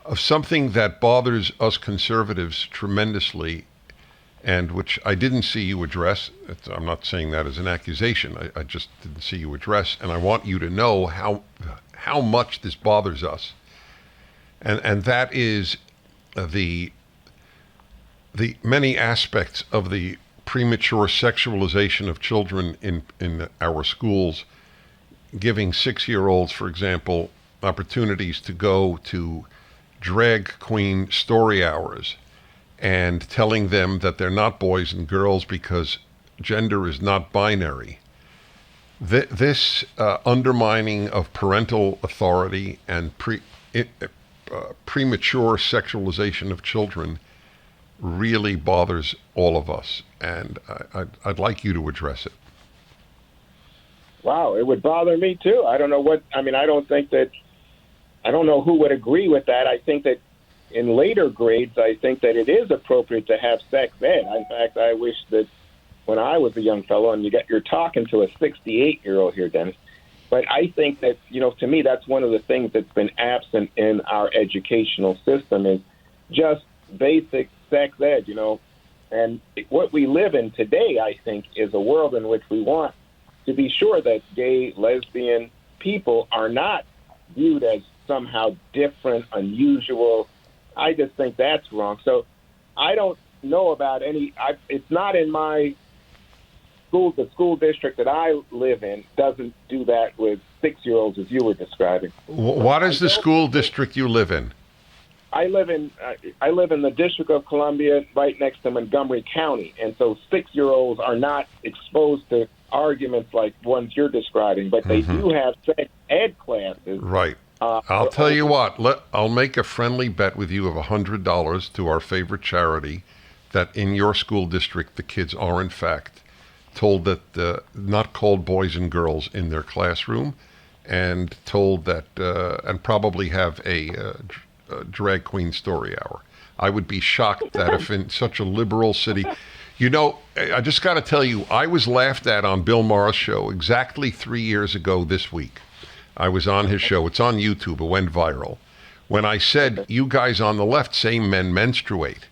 of something that bothers us conservatives tremendously, and which I didn't see you address. I'm not saying that as an accusation. I just didn't see you address, and I want you to know how much this bothers us. And that is the many aspects of the premature sexualization of children in our schools, giving 6-year-olds, for example, opportunities to go to drag queen story hours and telling them that they're not boys and girls because gender is not binary. This undermining of parental authority and premature sexualization of children really bothers all of us, and I'd like you to address it. Wow, it would bother me too. I don't know what, I mean, I don't know who would agree with that. I think that in later grades, I think that it is appropriate to have sex ed. In fact, I wish that when I was a young fellow, and you're talking to a 68-year-old here, Dennis, but I think that, to me, that's one of the things that's been absent in our educational system is just basic sex ed, And what we live in today, I think, is a world in which we want to be sure that gay, lesbian people are not viewed as somehow different, unusual. I just think that's wrong. So I don't know about it's not in my school. The school district that I live in doesn't do that with 6-year-olds as you were describing. What is the school district you live in? I live in the District of Columbia, right next to Montgomery County, and so 6-year-olds are not exposed to arguments like ones you're describing, but they do have sex ed classes. Right. I'll tell you what. I'll make a friendly bet with you of $100 to our favorite charity that in your school district the kids are in fact told that not called boys and girls in their classroom, and told that and probably have a drag queen story hour. I would be shocked that if in such a liberal city, I just got to tell you, I was laughed at on Bill Maher's show exactly 3 years ago this week. I was on his show. It's on YouTube. It went viral. When I said, you guys on the left say men menstruate.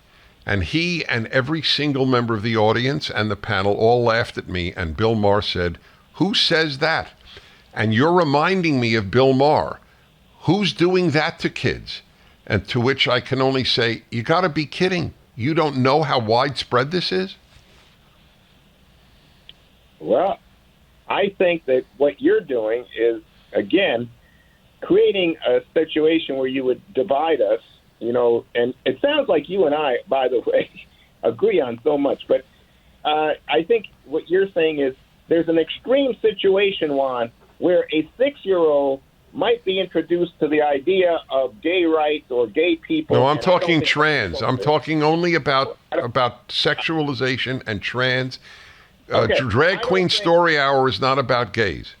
And he and every single member of the audience and the panel all laughed at me. And Bill Maher said, who says that? And you're reminding me of Bill Maher. Who's doing that to kids? And to which I can only say, you got to be kidding. You don't know how widespread this is? Well, I think that what you're doing is, again, creating a situation where you would divide us, and it sounds like you and I, by the way, agree on so much. But I think what you're saying is there's an extreme situation, Juan, where a 6-year-old might be introduced to the idea of gay rights or gay people. No, I'm talking trans. I'm talking only about sexualization and trans. Okay. Drag queen story hour is not about gays.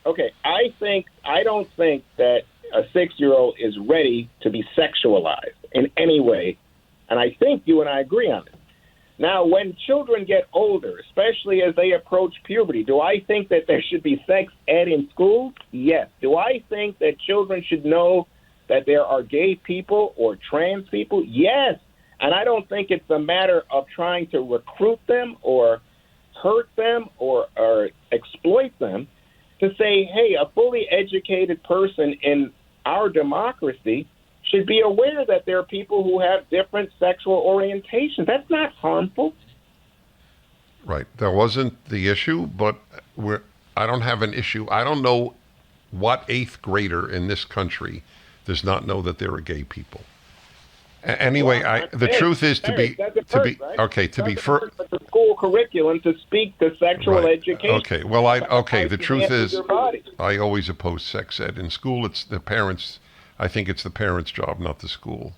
Okay, I don't think that a 6-year-old is ready to be sexualized in any way, and I think you and I agree on it. Now, when children get older, especially as they approach puberty, do I think that there should be sex ed in schools? Yes. Do I think that children should know that there are gay people or trans people? Yes. And I don't think it's a matter of trying to recruit them or hurt them or exploit them. To say, hey, a fully educated person in our democracy should be aware that there are people who have different sexual orientations. That's not harmful. Right. That wasn't the issue, but I don't have an issue. I don't know what 8th grader in this country does not know that there are gay people. Anyway, the truth is to be the school curriculum to speak to sexual education. Okay, well, the truth is I always oppose sex ed in school. It's the parents. I think it's the parents' job, not the school.